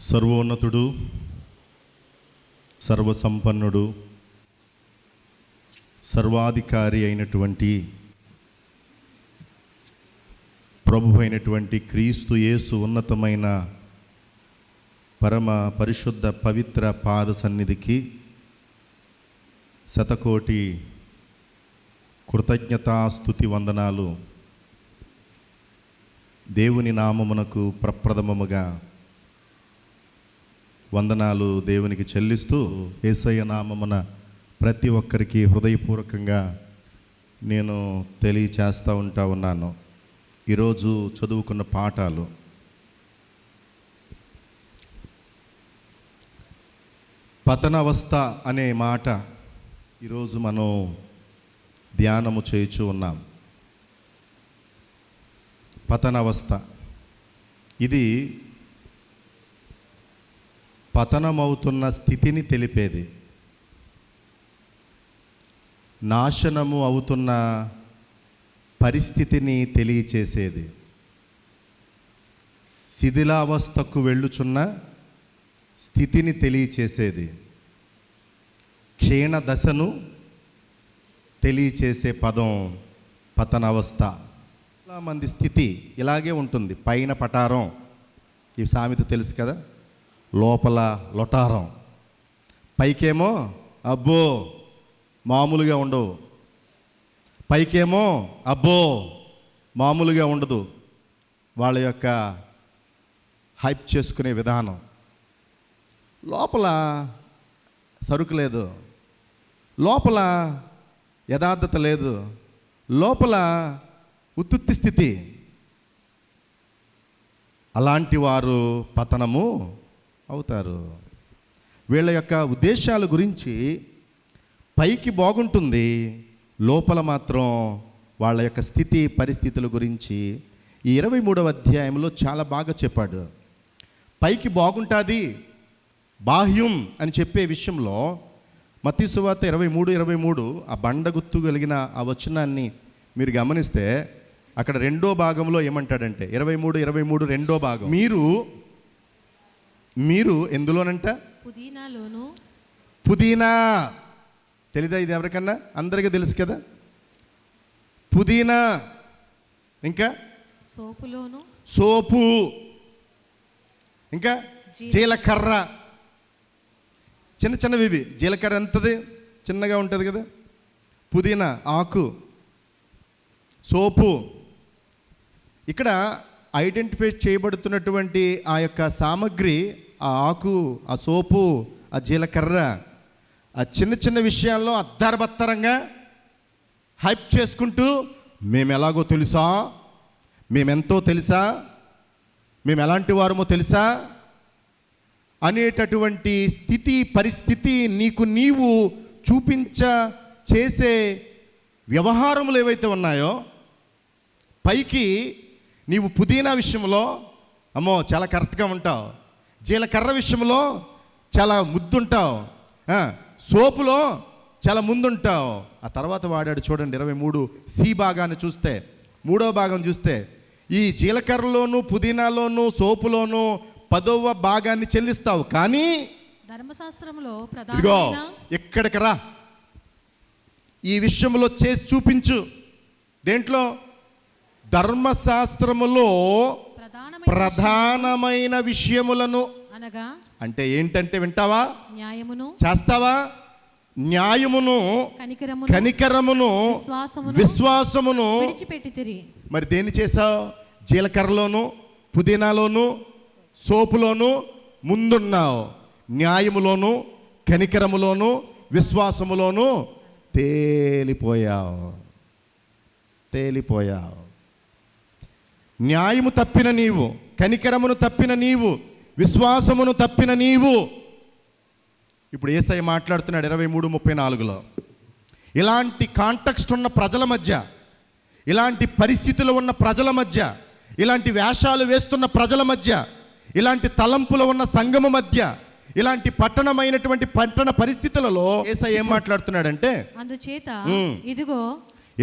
సర్వోన్నతుడు, సర్వసంపన్నుడు, సర్వాధికారి అయినటువంటి ప్రభువు అయినటువంటి క్రీస్తు యేసు ఉన్నతమైన పరమ పరిశుద్ధ పవిత్ర పాద సన్నిధికి శతకోటి కృతజ్ఞతాస్తుతి వందనాలు దేవుని నామమునకు ప్రప్రథమముగా వందనాలు దేవునికి చెల్లిస్తూ యేసయ్య నామమున ప్రతి ఒక్కరికి హృదయపూర్వకంగా నేను తెలియచేస్తూ ఉన్నాను. ఈరోజు చదువుకున్న పాఠాలు పతనావస్థ అనే మాట ఈరోజు మనం ధ్యానము చేయుచు ఉన్నాం. పతనావస్థ ఇది పతనమవుతున్న స్థితిని తెలిపేది, నాశనము అవుతున్న పరిస్థితిని తెలియచేసేది, శిథిలావస్థకు వెళ్ళుచున్న స్థితిని తెలియచేసేది, క్షీణ దశను తెలియచేసే పదం పతనావస్థ. చాలామంది స్థితి ఇలాగే ఉంటుంది. పైన పటారం, ఈ సామెత తెలుసు కదా, లోపల లొటారం. పైకేమో అబ్బో మామూలుగా ఉండవు, పైకేమో అబ్బో మామూలుగా ఉండదు. వాళ్ళ యొక్క హైప్ చేసుకునే విధానం. లోపల సరుకు లేదు, లోపల యథార్థత లేదు, లోపల ఉత్తుత్తి స్థితి. అలాంటి వారు పతనము అవుతారు. వీళ్ళ యొక్క ఉద్దేశాల గురించి పైకి బాగుంటుంది, లోపల మాత్రం వాళ్ళ యొక్క స్థితి పరిస్థితుల గురించి ఈ 23వ అధ్యాయంలో చాలా బాగా చెప్పాడు. పైకి బాగుంటుంది, బాహ్యం అని చెప్పే విషయంలో మత్తయి సువార్త 23:23 ఆ బండ గుర్తు కలిగిన ఆ వచనాన్ని మీరు గమనిస్తే అక్కడ రెండో భాగంలో ఏమంటాడంటే 23:23 రెండో భాగం, మీరు ఎందులోనంట? పుదీనాలోను. పుదీనా తెలీదా? ఇది ఎవరికన్నా అందరికీ తెలుసు కదా. పుదీనా, ఇంకా సోపులోను, సోపు, ఇంకా జీలకర్ర. చిన్న చిన్నవి ఇవి. జీలకర్ర ఎంతది? చిన్నగా ఉంటుంది కదా. పుదీనా ఆకు, సోపు. ఇక్కడ ఐడెంటిఫై చేయబడుతున్నటువంటి ఆ యొక్క సామగ్రి, ఆ ఆకు, ఆ సోపు, ఆ జీలకర్ర, ఆ చిన్న చిన్న విషయాల్లో అద్దారబత్తరంగా హైప్ చేసుకుంటూ మేము ఎలాగో తెలుసా, మేమెంతో తెలుసా, మేము ఎలాంటి వారమో తెలుసా అనేటటువంటి స్థితి పరిస్థితి నీకు నీవు చేసే వ్యవహారములు ఏవైతే ఉన్నాయో, పైకి నీవు పుదీనా విషయంలో అమ్మో చాలా కరెక్ట్గా ఉంటావు, జీలకర్ర విషయంలో చాలా ముద్దుంటావు, సోపులో చాలా ముందుంటావు. ఆ తర్వాత వాడాడు చూడండి 23C భాగాన్ని చూస్తే, 3వ భాగం చూస్తే ఈ జీలకర్రలోను పుదీనాలోను సోపులోను 10వ భాగాన్ని చెల్లిస్తావు, కానీ ధర్మశాస్త్రంలో ఇదిగో ఎక్కడికి రా, ఈ విషయంలో చేసి చూపించు. దేంట్లో? ధర్మశాస్త్రములో ప్రధానమైన విషయములను, అనగా అంటే ఏంటంటే వింటావా, న్యాయమును చేస్తావా, న్యాయమును, కనికరమును, విశ్వాసమును విడిచిపెట్టితిరి. మరి దేన్ని చేసావు? జీలకర్రలోను పుదీనాలోను సోపులోను ముందున్నావు, న్యాయములోను కనికరములోను విశ్వాసములోను తేలిపోయావు. న్యాయము తప్పిన నీవు, కనికరమును తప్పిన నీవు, విశ్వాసమును తప్పిన నీవు. ఇప్పుడు యేసయ్య మాట్లాడుతున్నాడు 23:34లో. ఇలాంటి కాంటెక్స్ట్ ఉన్న ప్రజల మధ్య, ఇలాంటి పరిస్థితులు ఉన్న ప్రజల మధ్య, ఇలాంటి వేషాలు వేస్తున్న ప్రజల మధ్య, ఇలాంటి తలంపులు ఉన్న సంఘము మధ్య, ఇలాంటి పట్టణ పరిస్థితులలో యేసయ్య ఏం మాట్లాడుతున్నాడంటే, అందుచేత ఇదిగో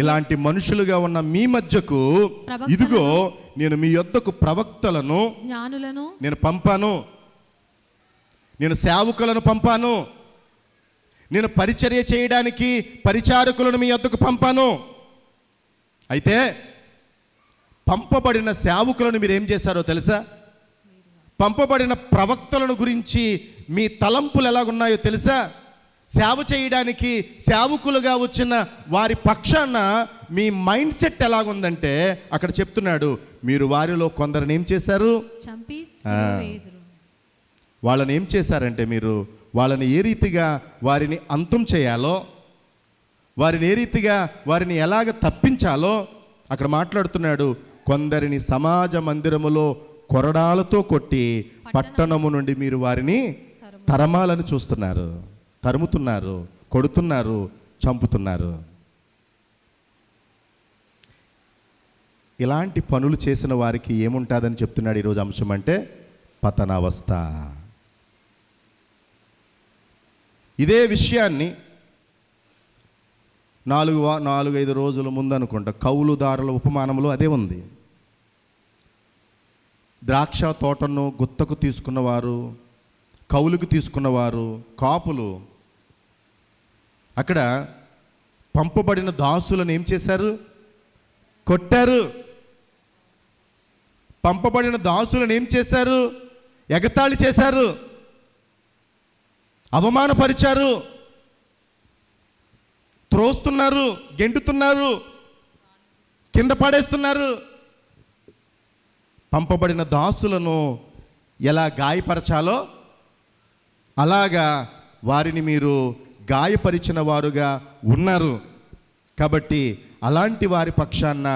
ఇలాంటి మనుషులుగా ఉన్న మీ మధ్యకు ఇదిగో నేను మీ యొద్దకు ప్రవక్తలను, జ్ఞానులను నేను పంపాను. నేను సేవకులను పంపాను, నేను పరిచర్య చేయడానికి పరిచారకులను మీ వద్దకు పంపాను. అయితే పంపబడిన సేవకులను మీరు ఏం చేశారో తెలుసా? పంపబడిన ప్రవక్తలను గురించి మీ తలంపులు ఎలాగున్నాయో తెలుసా? సేవ చేయడానికి సేవకులుగా వచ్చిన వారి పక్షాన మీ మైండ్ సెట్ ఎలాగుందంటే అక్కడ చెప్తున్నాడు, మీరు వారిలో కొందరిని ఏం చేశారు? చంపి సిలువ వేయుదురు. వాళ్ళని ఏం చేశారంటే మీరు వాళ్ళని ఏ రీతిగా వారిని అంతం చేయాలో, వారిని ఏ రీతిగా వారిని ఎలాగ తప్పించాలో అక్కడ మాట్లాడుతున్నాడు. కొందరిని సమాజ మందిరములో కొరడాలతో కొట్టి పట్టణము నుండి మీరు వారిని తరమాలని చూస్తున్నారు, తరుముతున్నారు, కొడుతున్నారు, చంపుతున్నారు. ఇలాంటి పనులు చేసిన వారికి ఏముంటుందని చెప్తున్నాడు ఈరోజు అంశం అంటే పతనావస్థ. ఇదే విషయాన్ని 4-5 రోజుల ముందు అనుకుంటా కౌలుదారుల ఉపమానంలో అదే ఉంది. ద్రాక్ష తోటను గుత్తకు తీసుకున్నవారు, కౌలుకు తీసుకున్నవారు, కాపులు అక్కడ పంపబడిన దాసులను ఏం చేశారు? కొట్టారు. పంపబడిన దాసులను ఏం చేశారు? ఎగతాళి చేశారు, అవమానపరిచారు, త్రోస్తున్నారు, గెంటుతున్నారు, కింద పడేస్తున్నారు. పంపబడిన దాసులను ఎలా గాయపరచాలో అలాగా వారిని మీరు గాయపరిచిన వారుగా ఉన్నారు. కాబట్టి అలాంటి వారి పక్షాన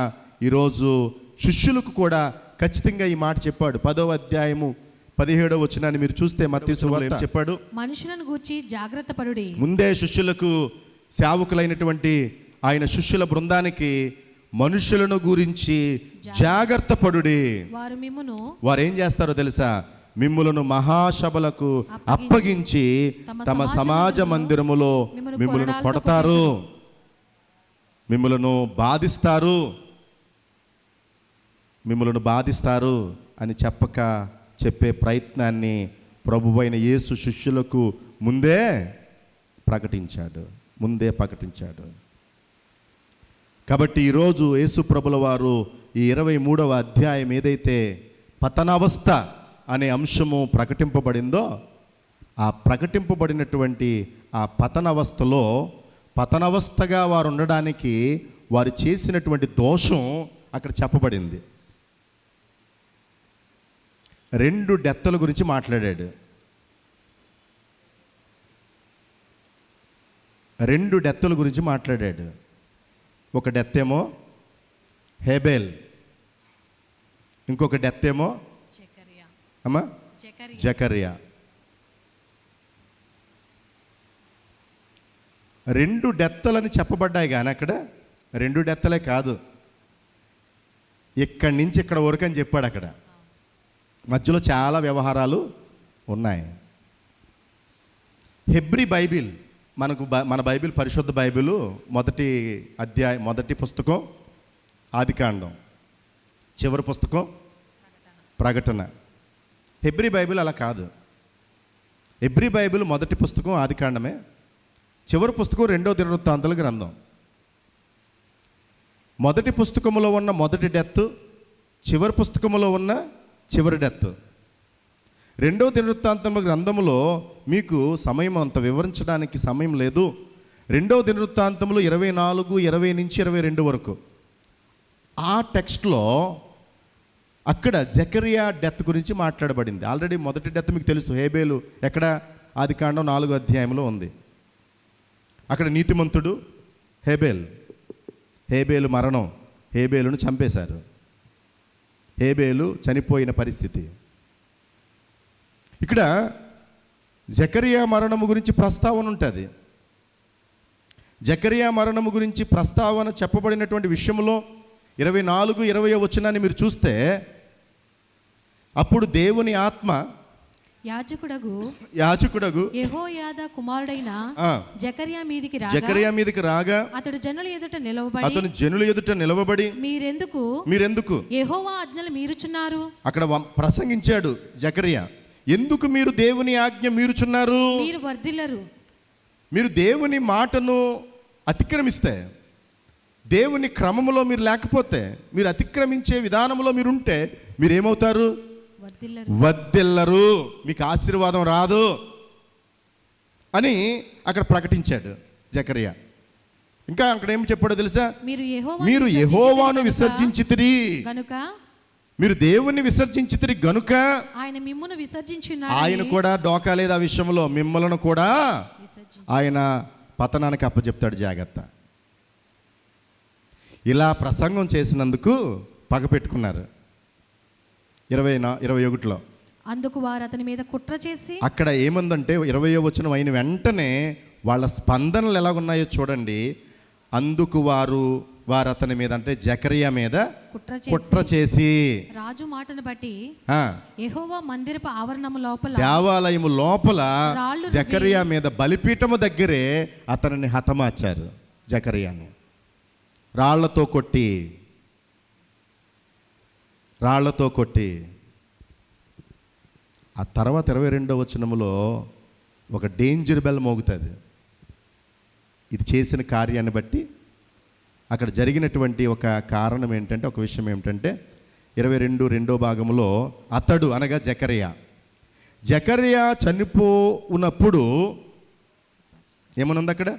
ఈరోజు శిష్యులకు కూడా ఖచ్చితంగా ఈ మాట చెప్పాడు. 10వ అధ్యాయము 17వ వచనాన్ని మీరు చూస్తే మత్తయి సువార్త ఏం చెప్పాడు? మనుషులను గూర్చి జాగ్రత్త పడుడి. ముందే శిష్యులకు, సేవకులైనటువంటి ఆయన శిష్యుల బృందానికి మనుషులను గురించి జాగ్రత్త పడుడి. వారు ఏం చేస్తారో తెలుసా? మిమ్ములను మహాసభలకు అప్పగించి తమ సమాజ మందిరములో మిమ్ములను కొడతారు, మిమ్ములను బాధిస్తారు అని చెప్పే ప్రయత్నాన్ని ప్రభువైన యేసు శిష్యులకు ముందే ప్రకటించాడు. కాబట్టి ఈరోజు యేసు ప్రభుల వారు ఈ 23వ అధ్యాయం ఏదైతే పతనావస్థ అనే అంశము ప్రకటింపబడిందో, ఆ ప్రకటింపబడినటువంటి ఆ పతనావస్థగా వారు ఉండడానికి వారు చేసినటువంటి దోషం అక్కడ చెప్పబడింది. 2 డెత్తుల గురించి మాట్లాడాడు. 2 డెత్తుల గురించి మాట్లాడాడు. ఒక డెత్ ఏమో హేబేల్, ఇంకొక డెత్ ఏమో జకర్యా. 2 డెత్తులని చెప్పబడ్డాయి కానీ అక్కడ 2 డెత్తులే కాదు, ఇక్కడి నుంచి ఇక్కడ వరకు అని చెప్పాడు. అక్కడ మధ్యలో చాలా వ్యవహారాలు ఉన్నాయి. హెబ్రీ బైబిల్ మన బైబిల్, పరిశుద్ధ బైబిల్ మొదటి పుస్తకం ఆదికాండం, చివరి పుస్తకం ప్రకటన. హెబ్రీ బైబిల్ అలా కాదు. హెబ్రీ బైబిల్ మొదటి పుస్తకం ఆదికాండమే, చివరి పుస్తకం 2వ దినవృత్తాంతాల గ్రంథం. మొదటి పుస్తకంలో ఉన్న మొదటి డెత్, చివరి పుస్తకంలో ఉన్న చివరి డెత్. 2వ దినవృత్తాంతముల గ్రంథములో మీకు సమయం అంత వివరించడానికి సమయం లేదు. 2వ దినవృత్తాంతములు 24, 20 నుంచి 22 వరకు ఆ టెక్స్ట్లో అక్కడ జకర్యా డెత్ గురించి మాట్లాడబడింది. ఆల్రెడీ మొదటి డెత్ మీకు తెలుసు, హేబేలు. ఎక్కడ? ఆదికాండం 4వ అధ్యాయంలో ఉంది. అక్కడ నీతిమంతుడు హేబేలు మరణం, హేబేలును చంపేశారు. హేబేలు చనిపోయిన పరిస్థితి. ఇక్కడ జకర్యా మరణము గురించి ప్రస్తావన ఉంటుంది. జకర్యా మరణము గురించి ప్రస్తావన చెప్పబడినటువంటి విషయంలో 24, 20 వచనాన్ని మీరు చూస్తే, అప్పుడు దేవుని ఆత్మ యాజకుడగు యెహోయాదా కుమారుడైన జకర్యా మీదికి రాగా అతడు జనుల ఎదుట నిలవబడి మీరెందుకు యెహోవా ఆజ్ఞలు మీరుచున్నారు? అక్కడ ప్రసంగించాడు జకర్యా. ఎందుకు మీరు దేవుని ఆజ్ఞ మీరుచున్నారు? మీరు వర్ధిల్లరు. మీరు దేవుని మాటను అతిక్రమిస్తే, దేవుని క్రమములో మీరు లేకపోతే, మీరు అతిక్రమించే విధానంలో మీరు ఉంటే మీరేమవుతారు? వర్ధిల్లరు. మీకు ఆశీర్వాదం రాదు అని అక్కడ ప్రకటించాడు జకరియా. ఇంకా అక్కడ ఏం చెప్పాడో తెలుసా? మీరు యెహోవాను విసర్జించితిరి గనుక, మీరు దేవుణ్ణి విసర్జించితిరి గనుక ఆయన మిమ్మును విసర్జించున్నాడు. ఆయన కూడా డోకా లేదు ఆ విషయంలో. మిమ్మలను కూడా ఆయన పతనానికి అప్పచెప్తాడు. జాగ్రత్త. ఇలా ప్రసంగం చేసినందుకు పగ పెట్టుకున్నారు. 21లో అందుకు వారు అతని మీద కుట్ర చేసి, అక్కడ ఏముందంటే 20వ వచనం అయిన వెంటనే వాళ్ళ స్పందనలు ఎలాగున్నాయో చూడండి. అందుకు వారు అతని మీద, అంటే జకరియా మీద కుట్ర చేసి, రాజు మాటను బట్టి యెహోవా మందిరపు ఆవరణము లోపల, దేవాలయము లోపల జకరియా మీద బలిపీఠము దగ్గరే అతనిని హతమార్చారు. జకరియాని రాళ్లతో కొట్టి ఆ తర్వాత 22వ వచనములో ఒక డేంజర్ బెల్ మోగుతుంది. ఇది చేసిన కార్యాన్ని బట్టి అక్కడ జరిగినటువంటి ఒక కారణం ఏంటంటే, ఒక విషయం ఏమిటంటే 22 భాగంలో అతడు అనగా జకరియా చనిపోనప్పుడు ఏమనుంది అక్కడ?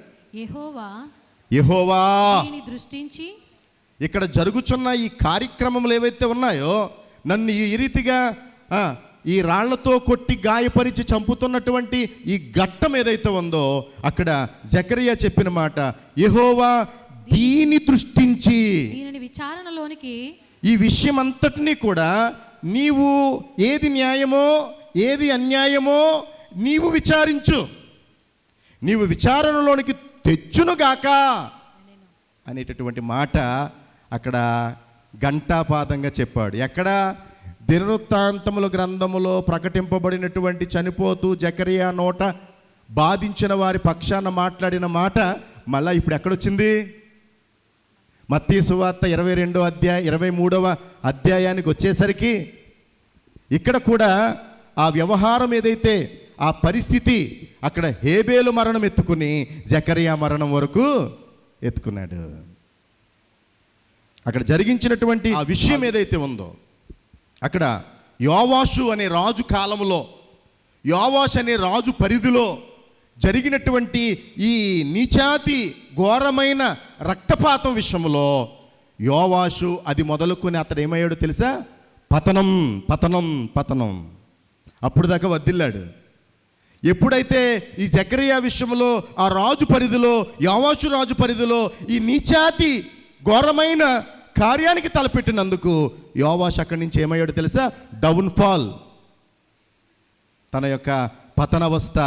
యెహోవా దృష్టించి, ఇక్కడ జరుగుతున్న ఈ కార్యక్రమములు ఏవైతే ఉన్నాయో, నన్ను ఈ రీతిగా ఈ రాళ్లతో కొట్టి గాయపరిచి చంపుతున్నటువంటి ఈ ఘట్టం ఏదైతే ఉందో, అక్కడ జకరియా చెప్పిన మాట, యెహోవా దీని దృష్టించి, దీనిని విచారణలోనికి, ఈ విషయం అంతటినీ కూడా నీవు ఏది న్యాయమో ఏది అన్యాయమో నీవు విచారించు, నీవు విచారణలోనికి తెచ్చునుగాక అనేటటువంటి మాట అక్కడ ఘంటాపాదంగా చెప్పాడు. ఎక్కడ? దినవృత్తాంతముల గ్రంథములో ప్రకటింపబడినటువంటి చనిపోతూ జకరియా నోట బాధించిన వారి పక్షాన మాట్లాడిన మాట మళ్ళా ఇప్పుడు ఎక్కడొచ్చింది? మత్తయి సువార్త 23వ అధ్యాయానికి వచ్చేసరికి ఇక్కడ కూడా ఆ వ్యవహారం ఏదైతే, ఆ పరిస్థితి అక్కడ హేబేలు మరణం ఎత్తుకుని జకరియా మరణం వరకు ఎత్తుకున్నాడు. అక్కడ జరిగించినటువంటి ఆ విషయం ఏదైతే ఉందో, అక్కడ యోవాషు అనే రాజు కాలంలో, యోవాషు అనే రాజు పరిధిలో జరిగినటువంటి ఈ నీచాతి ఘోరమైన రక్తపాతం విషయంలో యోవాషు అది మొదలుకొని అతడు ఏమయ్యాడో తెలుసా? పతనం పతనం పతనం. అప్పుడు దాకా వద్దిల్లాడు. ఎప్పుడైతే ఈ జకరియా విషయంలో ఆ రాజు పరిధిలో, యోవాషు రాజు పరిధిలో ఈ నీచాతి ఘోరమైన కార్యానికి తలపెట్టినందుకు యోవాషు అక్కడి నుంచి ఏమయ్యాడో తెలుసా? డౌన్ఫాల్. తన యొక్క పతనవస్థ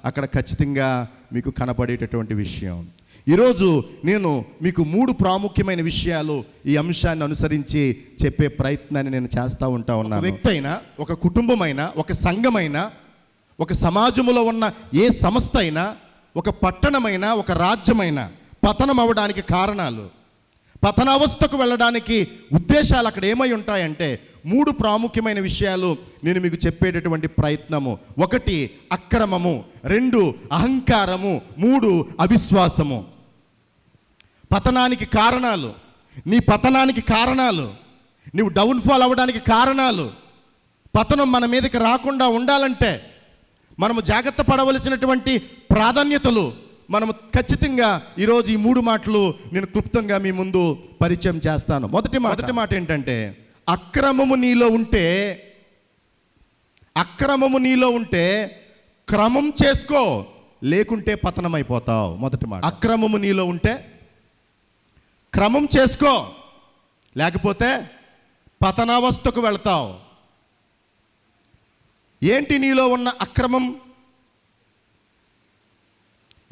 అక్కడ ఖచ్చితంగా మీకు కనబడేటటువంటి విషయం. ఈరోజు నేను మీకు 3 ప్రాముఖ్యమైన విషయాలు ఈ అంశాన్ని అనుసరించి చెప్పే ప్రయత్నాన్ని నేను చేస్తూ ఉన్నాను. ఒక వ్యక్తి అయినా, ఒక కుటుంబమైనా, ఒక సంఘమైనా, ఒక సమాజంలో ఉన్న ఏ సంస్థ అయినా, ఒక పట్టణమైనా, ఒక రాజ్యమైనా పతనం అవ్వడానికి కారణాలు, పతనావస్థకు వెళ్ళడానికి ఉద్దేశాలు అక్కడ ఏమై ఉంటాయంటే 3 ప్రాముఖ్యమైన విషయాలు నేను మీకు చెప్పేటటువంటి ప్రయత్నము. 1 అక్రమము, 2 అహంకారము, 3 అవిశ్వాసము. పతనానికి కారణాలు, నీ పతనానికి కారణాలు, నీవు డౌన్ఫాల్ అవ్వడానికి కారణాలు, పతనం మన మీదకి రాకుండా ఉండాలంటే మనము జాగ్రత్త పడవలసినటువంటి ప్రాధాన్యతలు మనము ఖచ్చితంగా ఈరోజు ఈ 3 మాటలు నేను క్లుప్తంగా మీ ముందు పరిచయం చేస్తాను. మొదటి మాట ఏంటంటే, అక్రమము నీలో ఉంటే క్రమం చేసుకో, లేకుంటే పతనం అయిపోతావు. మొదటి మాట, అక్రమము నీలో ఉంటే క్రమం చేసుకో, లేకపోతే పతనావస్థకు వెళ్తావు. ఏంటి నీలో ఉన్న అక్రమం?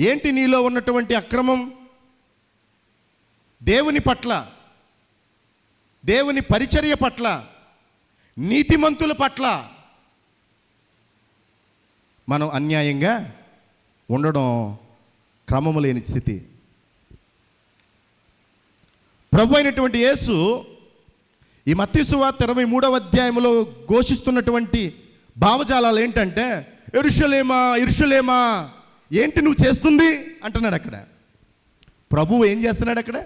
ఏంటి నీలో ఉన్నటువంటి అక్రమం? దేవుని పట్ల, దేవుని పరిచర్య పట్ల, నీతిమంతుల పట్ల మనం అన్యాయంగా ఉండడం క్రమము లేని స్థితి. ప్రభు అయినటువంటి యేసు ఈ మత్తయి సువార్త 23వ అధ్యాయంలో ఘోషిస్తున్నటువంటి భావజాలాలు ఏంటంటే, యెరూషలేమా యెరూషలేమా ఏంటి నువ్వు చేస్తుంది అంటున్నాడు. అక్కడ ప్రభువు ఏం చేస్తున్నాడు? అక్కడ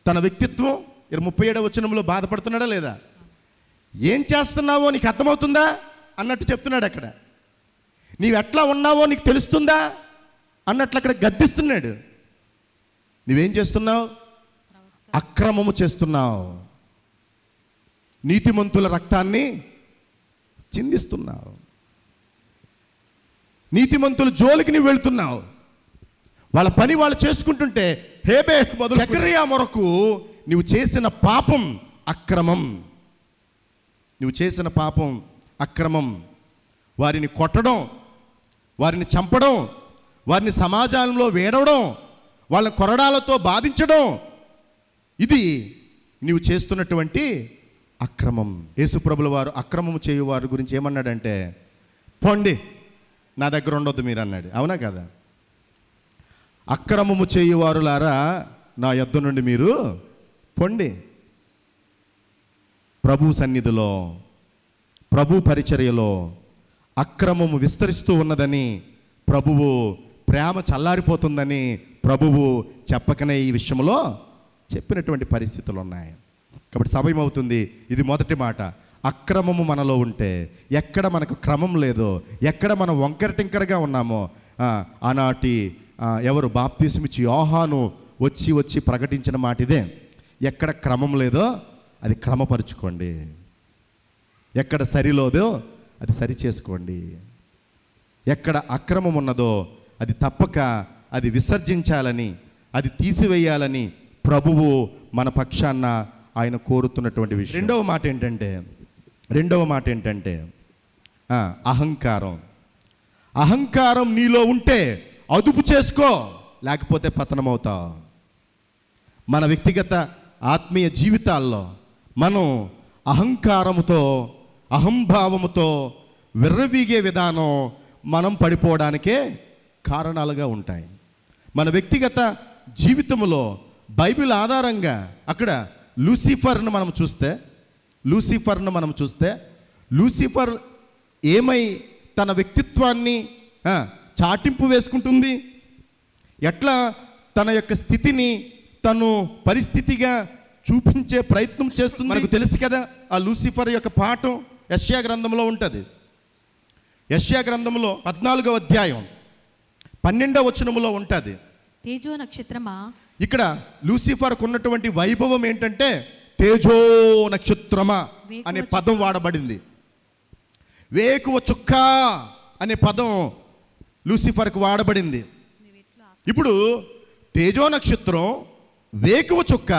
తన వ్యక్తిత్వం 37వ వచనంలో బాధపడుతున్నాడా లేదా? ఏం చేస్తున్నావో నీకు అర్థమవుతుందా అన్నట్టు చెప్తున్నాడు. అక్కడ నీవు ఎట్లా ఉన్నావో నీకు తెలుస్తుందా అన్నట్లు అక్కడ గద్దిస్తున్నాడు. నువ్వేం చేస్తున్నావు? అక్రమము చేస్తున్నావు, నీతిమంతుల రక్తాన్ని చిందిస్తున్నావు, నీతిమంతుల జోలికి నువ్వు వెళ్తున్నావు. వాళ్ళ పని వాళ్ళు చేసుకుంటుంటే హేబే మొదలు జకర్యా వరకు నువ్వు చేసిన పాపం అక్రమం. నువ్వు చేసిన పాపం అక్రమం. వారిని కొట్టడం, వారిని చంపడం, వారిని సమాజంలో వేడవడం, వాళ్ళ కొరడాలతో బాధించడం, ఇది నీవు చేస్తున్నటువంటి అక్రమం. యేసుప్రభుల వారు అక్రమము చేయువారి గురించి ఏమన్నాడంటే, పోండి నా దగ్గర ఉండొద్దు మీరు అన్నాడు. అవునా కదా? అక్రమము చేయువారులారా నా యొద్ద నుండి మీరు పొండి. ప్రభు సన్నిధిలో, ప్రభు పరిచర్యలో అక్రమము విస్తరిస్తూ ఉన్నదని, ప్రభువు ప్రేమ చల్లారిపోతుందని ప్రభువు చెప్పకనే ఈ విషయంలో చెప్పినటువంటి పరిస్థితులు ఉన్నాయి. కాబట్టి సమయమవుతుంది. ఇది మొదటి మాట. అక్రమము మనలో ఉంటే, ఎక్కడ మనకు క్రమం లేదో, ఎక్కడ మనం వంకరటింకరగా ఉన్నామో, ఆనాటి ఎవరు బాప్తిస్మిచ్చి యోహాను వచ్చి ప్రకటించిన మాట ఇదే. ఎక్కడ క్రమం లేదో అది క్రమపరుచుకోండి, ఎక్కడ సరిలోదో అది సరి చేసుకోండి, ఎక్కడ అక్రమం ఉన్నదో అది తప్పక అది విసర్జించాలని, అది తీసివేయాలని ప్రభువు మన పక్షాన ఆయన కోరుతున్నటువంటి విషయం. రెండవ మాట ఏంటంటే అహంకారం. అహంకారం నీలో ఉంటే అదుపు చేసుకో, లేకపోతే పతనమవుతావు. మన వ్యక్తిగత ఆత్మీయ జీవితాల్లో మనం అహంకారముతో, అహంభావముతో విర్రవీగే విధానం మనం పడిపోవడానికే కారణాలుగా ఉంటాయి. మన వ్యక్తిగత జీవితంలో బైబిల్ ఆధారంగా అక్కడ లూసిఫర్ను మనం చూస్తే లూసిఫర్ ఏమై తన వ్యక్తిత్వాన్ని చాటింపు వేసుకుంటుంది, ఎట్లా తన యొక్క స్థితిని తను పరిస్థితిగా చూపించే ప్రయత్నం చేస్తుంది మనకు తెలుసు కదా. ఆ లూసిఫర్ యొక్క పాఠం యెషయా గ్రంథంలో ఉంటుంది. యెషయా గ్రంథంలో 14వ అధ్యాయం 12వ వచనములో ఉంటుంది. తేజో నక్షత్రమా. ఇక్కడ లూసిఫర్కు ఉన్నటువంటి వైభవం ఏంటంటే తేజో నక్షత్రమా అనే పదం వాడబడింది. వేకువ చుక్క అనే పదం లూసిఫర్కు వాడబడింది. ఇప్పుడు తేజో నక్షత్రం, వేకువ చుక్క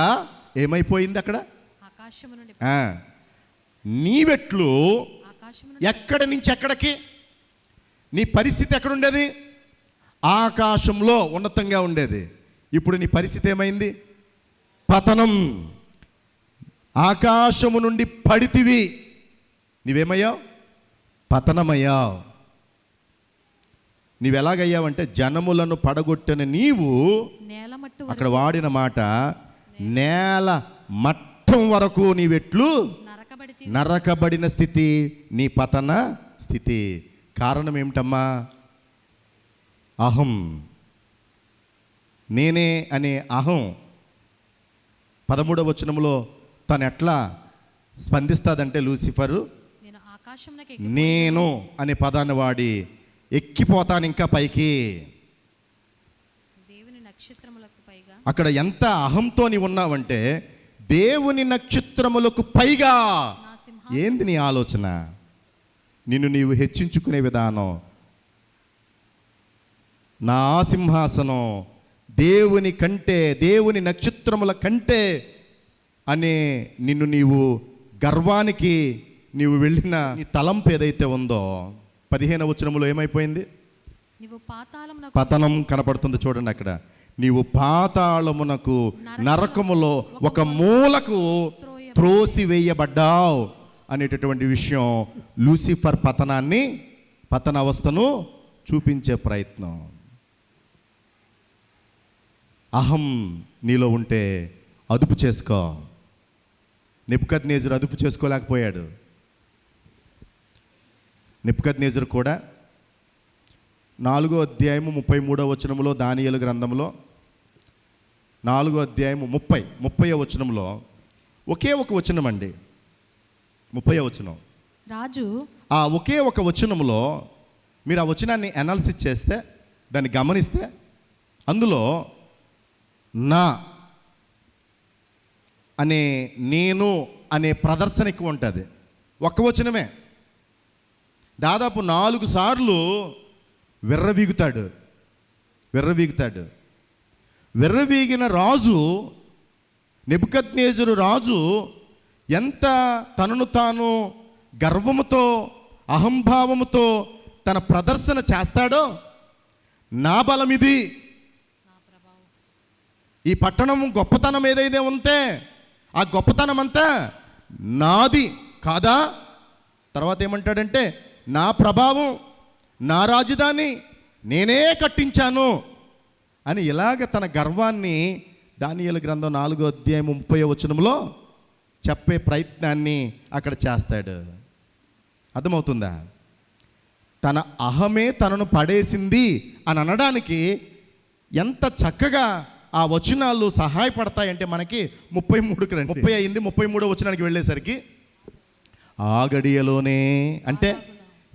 ఏమైపోయింది అక్కడ? నీవెట్లు ఎక్కడి నుంచి ఎక్కడికి? నీ పరిస్థితి ఎక్కడుండేది? ఆకాశంలో ఉన్నతంగా ఉండేది. ఇప్పుడు నీ పరిస్థితి ఏమైంది? పతనం. ఆకాశము నుండి పడితివి, నీవేమయ్యావు? పతనమయ్యావు. నీవెలాగయ్యావంటే జనములను పడగొట్టిన నీవు, అక్కడ వాడిన మాట నేల మట్టం వరకు నీవెట్లు నరకబడిన స్థితి, నీ పతన స్థితి. కారణం ఏమిటమ్మా? అహం. నేనే అనే అహం. 13వ వచనంలో తను ఎట్లా స్పందిస్తుందంటే లూసిఫరు, నేను అనే పదాన్ని వాడి ఎక్కిపోతాను ఇంకా పైకి. అక్కడ ఎంత అహంతో నీవు ఉన్నావంటే దేవుని నక్షత్రములకు పైగా. ఏంది నీ ఆలోచన? నిన్ను నీవు హెచ్చించుకునే విధానం. నా సింహాసనం దేవుని కంటే, దేవుని నక్షత్రముల కంటే అనే నిన్ను నీవు గర్వానికి నీవు వెళ్ళిన నీ తలంపు ఏదైతే ఉందో 15వ వచనములో ఏమైపోయింది? పతనం కనపడుతుంది చూడండి అక్కడ. నీవు పాతాళమునకు, నరకములో ఒక మూలకు త్రోసివేయబడ్డావు అనేటటువంటి విషయం లూసిఫర్ పతన అవస్థను చూపించే ప్రయత్నం. అహం నీలో ఉంటే అదుపు చేసుకో. నెబుకద్నెజరు అదుపు చేసుకోలేకపోయాడు. నెబుకద్నెజరు కూడా 4వ అధ్యాయము 33వ వచనంలో, దానియేలు గ్రంథంలో 4వ అధ్యాయము 30వ వచనంలో ఒకే ఒక వచనం అండి, 30వ వచనం. రాజు ఆ ఒకే ఒక వచనంలో మీరు ఆ వచనాన్ని అనాలిసిస్ చేస్తే, దాన్ని గమనిస్తే, అందులో నా అనే, నేను అనే ప్రదర్శన ఎక్కువ ఉంటుంది. ఒక్క వచనమే దాదాపు 4 సార్లు విర్రవీగుతాడు. విర్రవీగిన రాజు, నెబుకద్నెజరు రాజు ఎంత తనను తాను గర్వముతో, అహంభావముతో తన ప్రదర్శన చేస్తాడో, నా బలం ఇది, ఈ పట్టణం గొప్పతనం ఏదైతే ఉంటే ఆ గొప్పతనం అంతా నాది కాదా? తర్వాత ఏమంటాడంటే, నా ప్రభావం, నా రాజధాని నేనే కట్టించాను అని ఇలాగ తన గర్వాన్ని దానియేలు గ్రంథం 4వ అధ్యాయం 30వ వచనంలో చెప్పే ప్రయత్నాన్ని అక్కడ చేస్తాడు. అర్థమవుతుందా? తన అహమే తనను పడేసింది అని అనడానికి ఎంత చక్కగా ఆ వచనాలు సహాయపడతాయంటే మనకి 33కి రండి. 30 అయింది, 33వ వచనానికి వెళ్ళేసరికి ఆ గడియలోనే, అంటే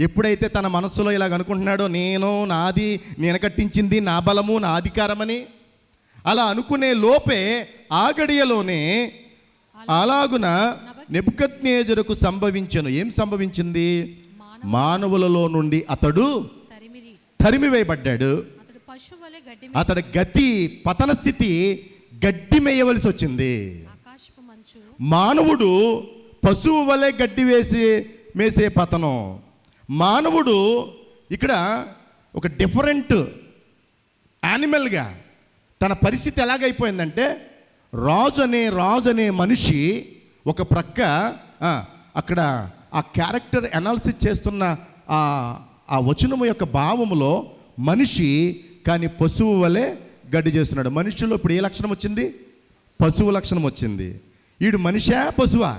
ఎప్పుడైతే తన మనస్సులో ఇలాగ అనుకుంటున్నాడో, నేను, నాది, నేను కట్టించింది, నా బలము, నా అధికారమని, అలా అనుకునే లోపే ఆ గడియలోనే అలాగున నెబుకద్నెజరుకు సంభవించెను. ఏం సంభవించింది? మానవులలో నుండి అతడు తరిమివేయబడ్డాడు. అతడి గతి, పతన స్థితి గడ్డి మేయవలసి వచ్చింది. మానవుడు పశువు వలె గడ్డి మేసే పతనం. మానవుడు ఇక్కడ ఒక డిఫరెంట్ యానిమల్గా తన పరిస్థితి ఎలాగైపోయిందంటే, రాజు అనే మనిషి ఒక ప్రక్క అక్కడ ఆ క్యారెక్టర్ అనాలిసిస్ చేస్తున్న ఆ వచనము యొక్క భావములో మనిషి, కానీ పశువు వలె గడ్డి చేస్తున్నాడు. మనిషిలో ఇప్పుడు ఏ లక్షణం వచ్చింది? పశువు లక్షణం వచ్చింది. వీడు మనిషా పశువా?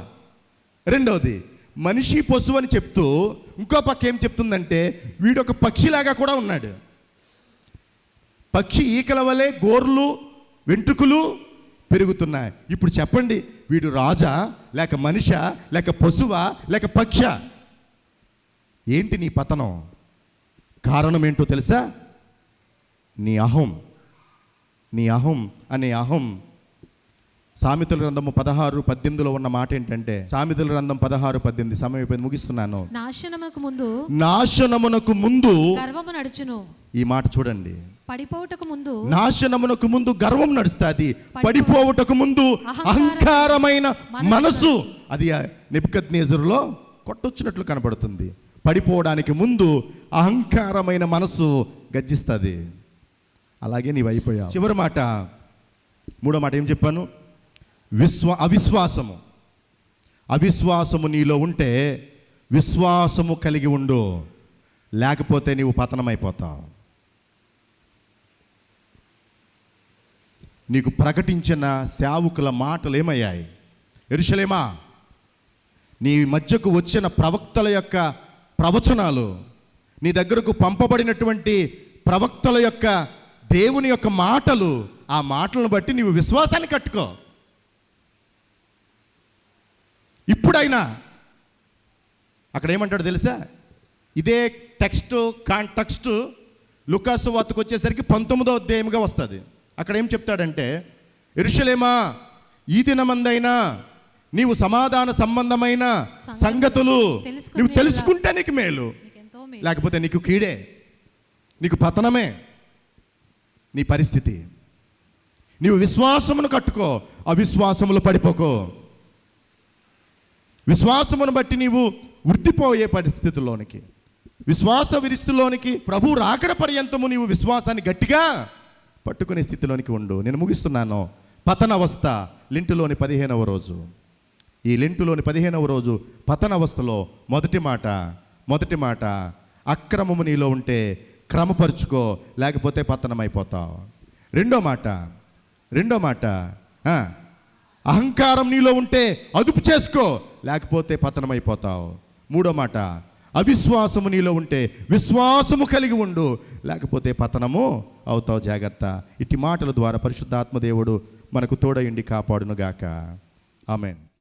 రెండవది, మనిషి పశువు అని చెప్తూ ఇంకో పక్క ఏం చెప్తుందంటే, వీడు ఒక పక్షిలాగా కూడా ఉన్నాడు. పక్షి ఈకల వలె గోర్లు, వెంట్రుకలు పెరుగుతున్నాయి. ఇప్పుడు చెప్పండి, వీడు రాజా, లేక మనిషా, లేక పశువా, లేక పక్ష? ఏంటి నీ పతనం? కారణం ఏంటో తెలుసా? నీ అహం అనే అహం. సామెతల గ్రంథము 16:18లో ఉన్న మాట ఏంటంటే, సామెతల గ్రంథం 16:18, సమయం అయిపోయింది, ముగిస్తున్నాను. నాశనమునకు ముందు గర్వము నడుచును. ఈ మాట చూడండి. పడిపోవుటకు ముందు, నాశనమునకు ముందు గర్వం నడుస్తుంది, పడిపోవుటకు ముందు అహంకారమైన మనసు. అది నెబుకద్నెజరులో కొట్టొచ్చినట్లు కనబడుతుంది. పడిపోవడానికి ముందు అహంకారమైన మనసు గర్జిస్తుంది. అలాగే నీవు అయిపోయావు. చివరి మాట, 3వ మాట ఏం చెప్పాను? అవిశ్వాసము నీలో ఉంటే విశ్వాసము కలిగి ఉండు, లేకపోతే నీవు పతనమైపోతావు. నీకు ప్రకటించిన సేవకుల మాటలు ఏమయ్యాయి? యెరూషలేమా, నీ మధ్యకు వచ్చిన ప్రవక్తల యొక్క ప్రవచనాలు, నీ దగ్గరకు పంపబడినటువంటి ప్రవక్తల యొక్క దేవుని యొక్క మాటలు, ఆ మాటలను బట్టి నీవు విశ్వాసాన్ని కట్టుకో. ఇప్పుడైనా అక్కడ ఏమంటాడు తెలుసా? ఇదే కాంటెక్స్ట్ లూకాసు వార్తకు వచ్చేసరికి 19వ అధ్యాయంగా వస్తుంది. అక్కడ ఏం చెప్తాడంటే, యెరూషలేమా, ఈ దినమందైనా నీవు సమాధాన సంబంధమైన సంగతులు నువ్వు తెలుసుకుంటే నీకు మేలు, లేకపోతే నీకు కీడే, నీకు పతనమే నీ పరిస్థితి. నీవు విశ్వాసమును కట్టుకో, అవిశ్వాసములు పడిపోకో. విశ్వాసమును బట్టి నీవు వృద్ధిపోయే పరిస్థితుల్లోనికి, విశ్వాస విరిస్తులోనికి, ప్రభు రాకడ పర్యంతము నీవు విశ్వాసాన్ని గట్టిగా పట్టుకునే స్థితిలోనికి ఉండు. నేను ముగిస్తున్నాను. పతనవస్థ, లెంటులోని 15వ రోజు. ఈ లెంటులోని 15వ రోజు పతనవస్థలో మొదటి మాట అక్రమము నీలో ఉంటే క్రమపరుచుకో, లేకపోతే పతనమైపోతావు. రెండో మాట అహంకారం నీలో ఉంటే అదుపు చేసుకో, లేకపోతే పతనమైపోతావు. 3వ మాట అవిశ్వాసము నీలో ఉంటే విశ్వాసము కలిగి ఉండు, లేకపోతే పతనము అవుతావు, జాగ్రత్త. ఇట్టి మాటల ద్వారా పరిశుద్ధాత్మ దేవుడు మనకు తోడయుండి కాపాడునుగాక. ఆమేన్.